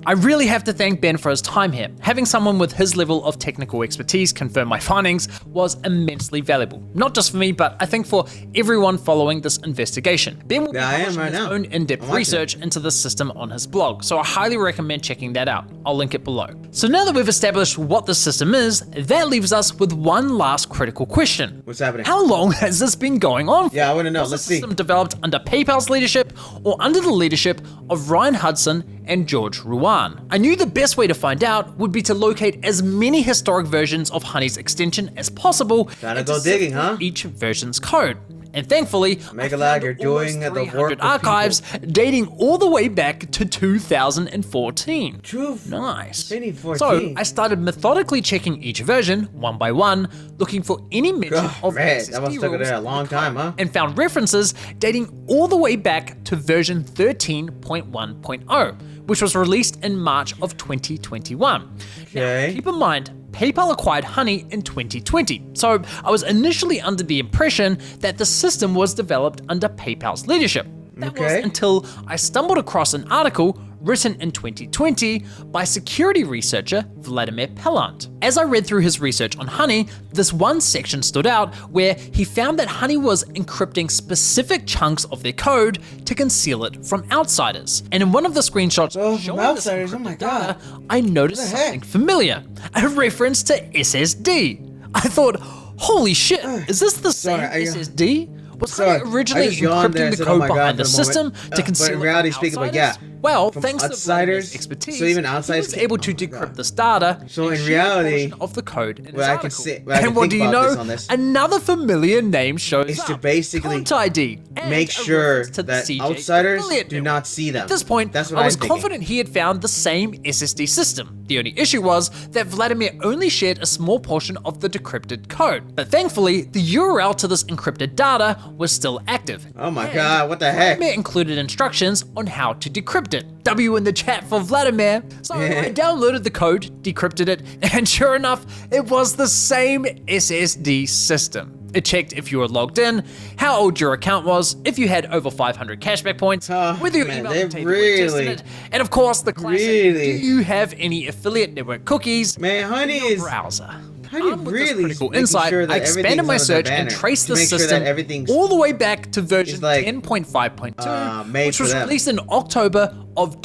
I really have to thank Ben for his time here. Having someone with his level of technical expertise confirm my findings was immensely valuable. Not just for me, but I think for everyone following this investigation. Ben will be Yeah, I am publishing right his now. own in-depth I'm watching research into the system on his blog, so I highly recommend checking that out. I'll link it below. So now that we've established what the system is, that leaves us with one last critical question. What's happening? How long has this been going on for? Yeah, I want to know. Was Let's the see. system developed under PayPal's leadership or under the leadership of Ryan Hudson and George Ruan? I knew the best way to find out would be to locate as many historic versions of Honey's extension as possible Gotta and go to sift digging, through huh? each version's code. And thankfully, I MegaLag, found you're almost doing the 300 work of archives dating all the way back to 2014. True. Nice. 2014. So I started methodically checking each version one by one, looking for any mention Oh, of man, SSD that must have took rules it a long time, huh? and found references dating all the way back to version 13.1.0, which was released in March of 2021. Okay. Now, keep in mind, PayPal acquired Honey in 2020, so I was initially under the impression that the system was developed under PayPal's leadership. That was Okay. until I stumbled across an article written in 2020 by security researcher Vladimir Pellant. As I read through his research on Honey, this one section stood out where he found that Honey was encrypting specific chunks of their code to conceal it from outsiders. And in one of the screenshots Oh, from showing this outsiders, oh my encrypted God. data, I noticed What the heck? something familiar, a reference to SSD. I thought, holy shit, is this the same Sorry, SSD? Was Sorry, Honey I originally just yawned there encrypting and the said, "Oh code my God," behind for the a moment. system But to in conceal it reality from speaking, but outsiders? yeah. Well, From thanks to outsiders, Vladimir's expertise, so even he outsiders was can- able oh to my decrypt God. this data So and in share a reality, portion of the code in his what I can article. say- what I can And what think do you about this know? on this Another familiar name shows is up. to basically Content ID and make a sure reference to the that CJ outsiders affiliate do network. not see them. At this point, That's what I was I'm thinking. confident he had found the same SSD system. The only issue was that Vladimir only shared a small portion of the decrypted code. But thankfully, the URL to this encrypted data was still active. Oh my And God, what the heck? Vladimir included instructions on how to decrypt it. W in the chat for Vladimir. So I downloaded the code, decrypted it, and sure enough, it was the same SSD system. It checked if you were logged in, how old your account was, if you had over 500 cashback points, Oh, whether your man, email they contained the word test in really- it, and of course the classic, Really? do you have any affiliate network cookies Man, Honey in your is browser? Honey Armed with this really critical making insight, sure that I expanded everything's my under search the and banner traced to the make sure system that everything's all the way back to version like, 10.5.2, made which for was them. released in October of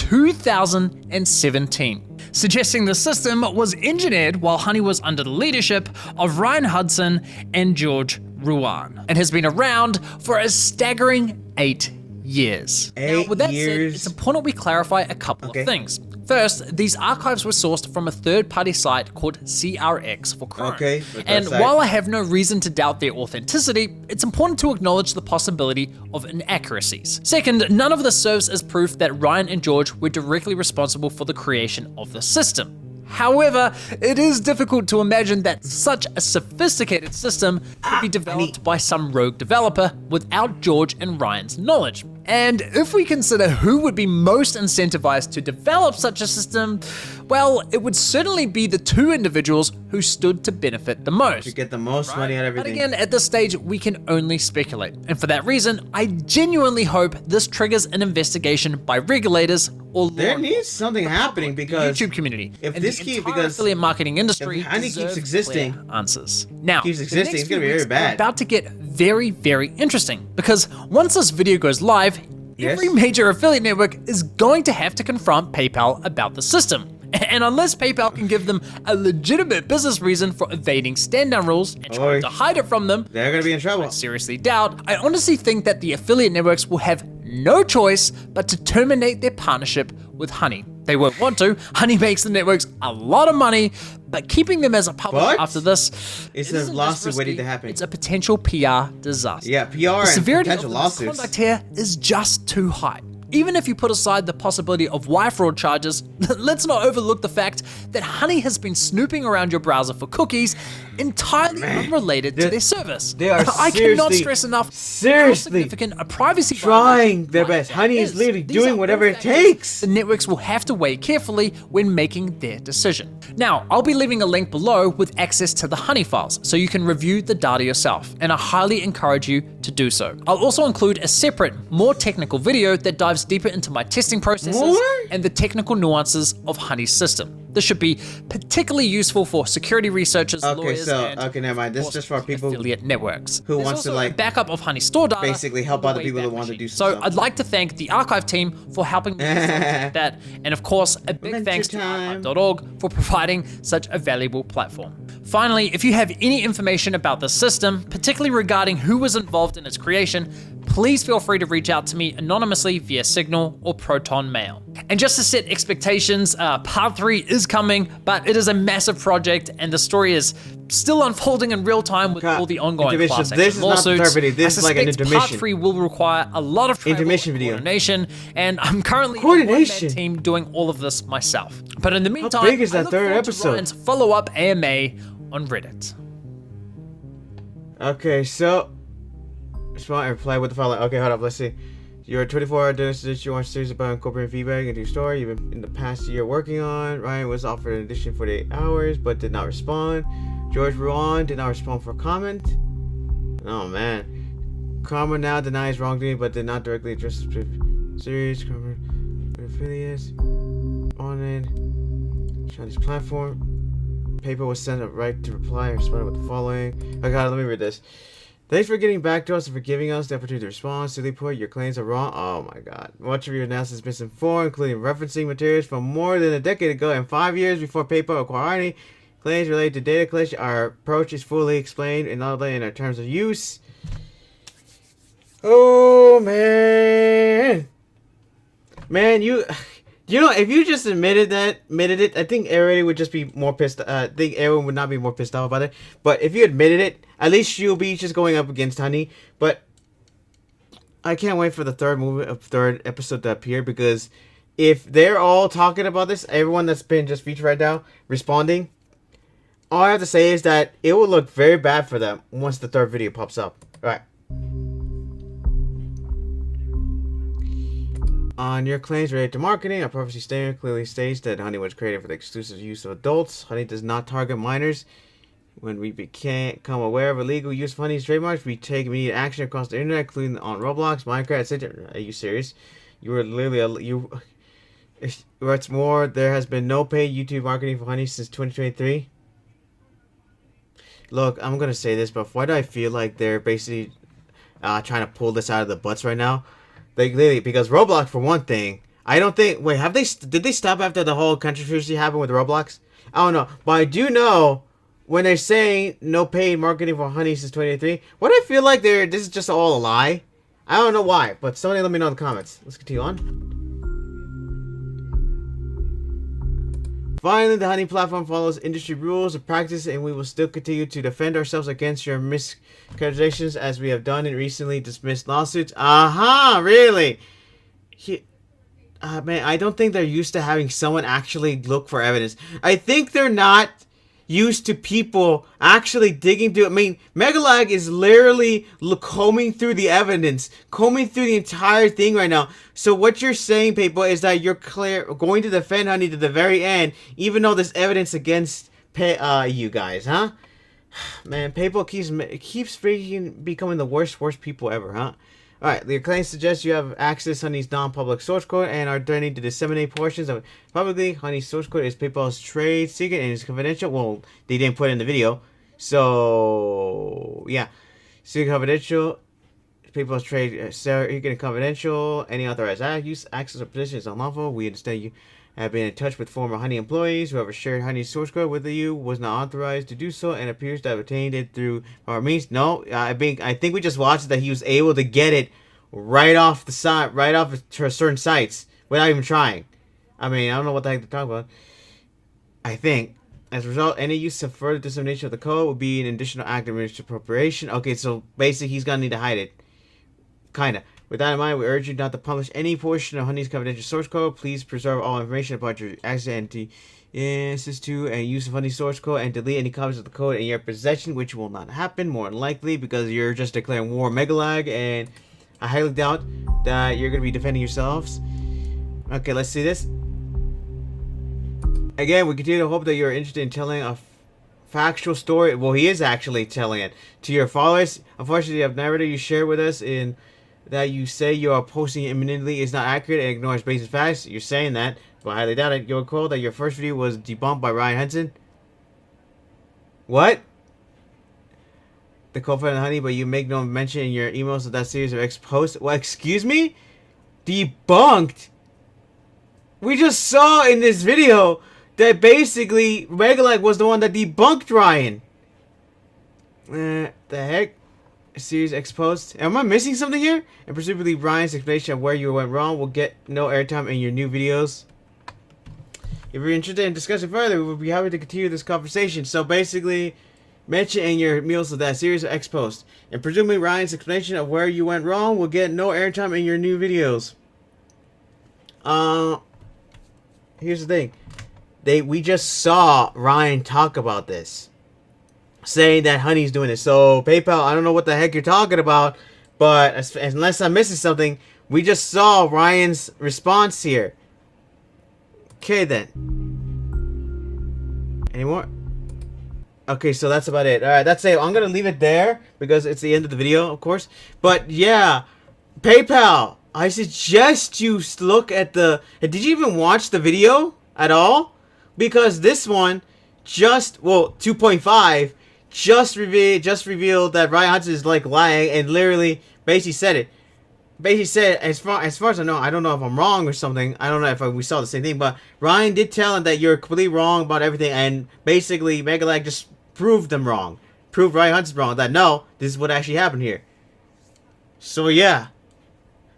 2017, suggesting the system was engineered while Honey was under the leadership of Ryan Hudson and George Ruan, and has been around for a staggering 8 years. Now, 8 with that years. said, it's important we clarify a couple Okay. of things. First, these archives were sourced from a third-party site called CRX for Chrome. Okay, but And that site- while I have no reason to doubt their authenticity, it's important to acknowledge the possibility of inaccuracies. Second, none of this serves as proof that Ryan and George were directly responsible for the creation of the system. However, it is difficult to imagine that such a sophisticated system could be developed by some rogue developer without George and Ryan's knowledge. And if we consider who would be most incentivized to develop such a system, well, it would certainly be the two individuals who stood to benefit the most. You get the most money out of But everything. again, at this stage, we can only speculate. And for that reason, I genuinely hope this triggers an investigation by regulators or There law needs something happening the because YouTube community if and this the keep- entire because affiliate marketing industry if Honey keeps deserve existing- clear answers. Now, keeps the existing, next it's gonna few be very weeks are bad. about to get very, very interesting because once this video goes live, Yes? every major affiliate network is going to have to confront PayPal about the system. And unless PayPal can give them a legitimate business reason for evading stand-down rules and trying Oi. to hide it from them, they're gonna be in trouble. seriously doubt, I honestly think that the affiliate networks will have no choice but to terminate their partnership with Honey. They won't want to. Honey makes the networks a lot of money, but keeping them as a publisher But after this it's it a isn't just lawsuit risky, waiting to happen. It's a potential PR disaster. Yeah, PR The and severity of potential the lawsuits. misconduct here is just too high. Even if you put aside the possibility of wire fraud charges, let's not overlook the fact that Honey has been snooping around your browser for cookies entirely unrelated to their service. they are I cannot seriously- stress enough how seriously significant a privacy trying violation their like best. that Honey is literally These doing are whatever all it factors takes. The networks will have to weigh carefully when making their decision. Now, I'll be leaving a link below with access to the Honey files, so you can review the data yourself, and I highly encourage you to do so. I'll also include a separate, more technical video that dives deeper into my testing processes More? and the technical nuances of Honey's system. This should be particularly useful for security researchers, Okay, lawyers, so and okay, never mind. This is just for people affiliate networks. who There's wants to, also a like, backup of Honey store data, basically help all the other way people back that want to machine. do some So stuff. I'd like to thank the archive team for helping me facilitate that, and of course, a big Adventure thanks to time. archive.org for providing such a valuable platform. Finally, if you have any information about the system, particularly regarding who was involved in its creation, please feel free to reach out to me anonymously via Signal or Proton Mail. And just to set expectations, part 3 is coming, but it is a massive project and the story is still unfolding in real time with Okay, all the ongoing intermission. class This action is not the lawsuits. third video. This I is like an suspect part intermission. 3 will require a lot of travel Intermission and video. coordination, and I'm currently Coordination? a one-man team doing all of this myself. But in the meantime, big is I that look third forward to episode? Ryan's follow-up AMA on Reddit. Okay, so respond and reply with the following. Okay, hold up. Let's see. You're a 24-hour that you want series about incorporating feedback into your story. You've been in the past year working on. Ryan was offered an addition 48 hours, but did not respond. George Ruan did not respond for comment. Oh man. Karma now denies wrongdoing, but did not directly address the series. Karma affiliates on it. Chinese platform. Paper was sent a right to reply and responded with the following. Oh god, let me read this. Thanks for getting back to us and for giving us the opportunity to respond. Simply put, your claims are wrong. Oh my god. Much of your analysis is misinformed, including referencing materials from more than a decade ago and 5 years before PayPal acquired any claims related to data collection. Our approach is fully explained in all in our terms of use. Oh man. Man, you know, if you just admitted it, I think everybody would just be more pissed. I think everyone would not be more pissed off about it. But if you admitted it, at least you'll be just going up against Honey. But I can't wait for the third episode to appear, because if they're all talking about this, everyone that's been just featured right now responding, all I have to say is that it will look very bad for them once the third video pops up. All right. On your claims related to marketing, our privacy statement clearly states that Honey was created for the exclusive use of adults. Honey does not target minors. When we become aware of illegal use of Honey's trademarks, we take immediate action across the internet, including on Roblox, Minecraft, etc. Are you serious? You were literally what's more, there has been no paid YouTube marketing for Honey since 2023. Look, I'm gonna say this, but why do I feel like they're basically trying to pull this out of the butts right now? Like, literally, because Roblox, for one thing, I don't think... Wait, did they stop after the whole controversy happened with Roblox? I don't know. But I do know, when they're saying no paid marketing for Honey since 2023, what I feel like this is just all a lie. I don't know why, but somebody let me know in the comments. Let's continue on. Finally, the Honey platform follows industry rules and practice, and we will still continue to defend ourselves against your mischaracterizations as we have done in recently dismissed lawsuits. Aha, really? Man, I don't think they're used to having someone actually look for evidence. I think they're not used to people actually digging through. I mean, MegaLag is literally combing through the evidence, combing through the entire thing right now. So what you're saying, people, is that you're going to defend Honey to the very end, even though there's evidence against you guys, huh? Man, PayPal keeps freaking becoming the worst people ever, huh? Alright, your claims suggest you have access to Honey's non-public source code and are threatening to disseminate portions of it publicly. Honey's source code is PayPal's trade secret and is confidential. Well, they didn't put it in the video. So, yeah. Secret confidential. PayPal's trade secret and confidential. Any authorized use, access, or position is unlawful. We understand you have been in touch with former Honey employees. Whoever shared Honey's source code with you was not authorized to do so and appears to have obtained it through our means. No, I think we just watched that he was able to get it right off the side, right off to certain sites without even trying. I mean, I don't know what the heck to talk about. I think, as a result, any use of further dissemination of the code would be an additional act of misappropriation. Okay, so basically he's gonna need to hide it. Kinda. With that in mind, we urge you not to publish any portion of Honey's confidential source code. Please preserve all information about your access to and use of Honey's source code and delete any copies of the code in your possession, which will not happen, more than likely, because you're just declaring war on MegaLag, and I highly doubt that you're going to be defending yourselves. Okay, let's see this. Again, we continue to hope that you're interested in telling a factual story. Well, he is actually telling it to your followers. Unfortunately, the narrative you share with us in that you say you are posting imminently is not accurate and ignores basic facts. You're saying that, but I highly doubt it. You'll recall that your first video was debunked by Ryan Hudson. What? The co-founder Honey, but you make no mention in your emails of that series of posts. Well, excuse me? Debunked? We just saw in this video that basically MegaLag was the one that debunked Ryan. The heck? Series exposed. Am I missing something here? And presumably Ryan's explanation of where you went wrong will get no airtime in your new videos. If you're interested in discussing further, we would be happy to continue this conversation. So basically, mention in your meals of that series of exposed. And presumably Ryan's explanation of where you went wrong will get no airtime in your new videos. Here's the thing. We just saw Ryan talk about this, saying that Honey's doing it. So PayPal, I don't know what the heck you're talking about, but unless I'm missing something, we just saw Ryan's response here. Okay then. Any more? Okay, so that's about it. Alright, that's it. I'm gonna leave it there because it's the end of the video, of course. But yeah, PayPal, I suggest you look at the... Did you even watch the video at all? Because this one just... Well, 2.5... just revealed that Ryan Hudson is like lying and literally basically said it. Basically said, as far as I know, I don't know if I'm wrong or something. I don't know if we saw the same thing, but Ryan did tell him that you're completely wrong about everything, and basically MegaLag just proved them wrong. Proved Ryan Hudson wrong, that no, this is what actually happened here. So yeah.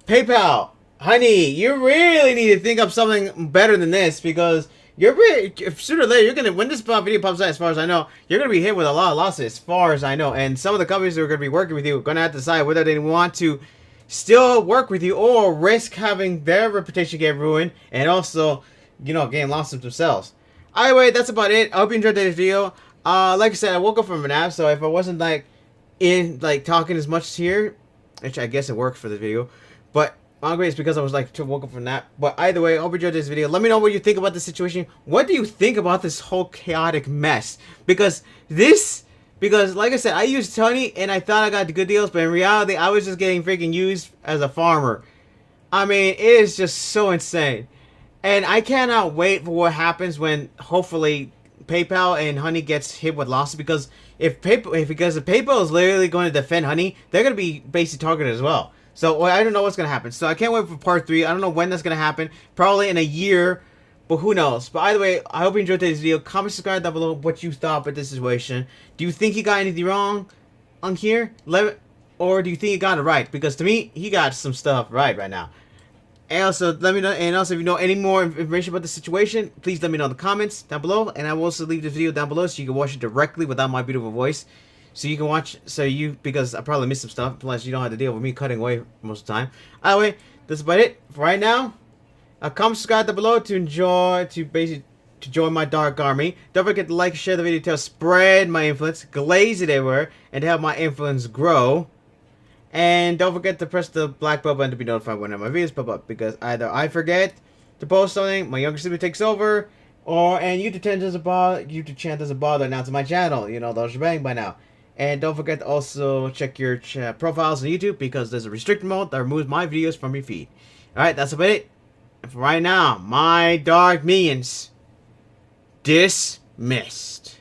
PayPal, Honey, you really need to think up something better than this, because you're really, sooner or later, you're gonna, when this video pops out, as far as I know, you're gonna be hit with a lot of losses, as far as I know. And some of the companies that are gonna be working with you are gonna have to decide whether they want to still work with you or risk having their reputation get ruined and also, you know, getting losses themselves. Anyway, that's about it. I hope you enjoyed this video. Like I said, I woke up from a nap, so if I wasn't talking as much here, which I guess it worked for the video, but it's because I was woke up from a nap. But either way, I hope you enjoyed this video. Let me know what you think about the situation. What do you think about this whole chaotic mess? Because like I said, I used Honey and I thought I got the good deals, but in reality, I was just getting freaking used as a farmer. I mean, it is just so insane. And I cannot wait for what happens when hopefully PayPal and Honey gets hit with losses, because if PayPal is literally going to defend Honey, they're going to be basically targeted as well. So I don't know what's going to happen. So I can't wait for part 3. I don't know when that's going to happen. Probably in a year, but who knows. But either way, I hope you enjoyed today's video. Comment, subscribe down below what you thought about this situation. Do you think he got anything wrong on here? Or do you think he got it right? Because to me, he got some stuff right now. And also, let me know. And also, if you know any more information about the situation, please let me know in the comments down below. And I will also leave this video down below so you can watch it directly without my beautiful voice. So you can watch, because I probably missed some stuff, plus you don't have to deal with me cutting away most of the time. Anyway, that's about it for right now. Comment, subscribe down below to basically to join my dark army. Don't forget to like and share the video to spread my influence, glaze it everywhere, and to help my influence grow. And don't forget to press the black bell button to be notified whenever my videos pop up, because either I forget to post something, my younger sibling takes over, and YouTube channel doesn't bother announcing my channel. You know, those are bang by now. And don't forget to also check your profiles on YouTube, because there's a restricted mode that removes my videos from your feed. Alright, that's about it. And for right now, my dark minions dismissed.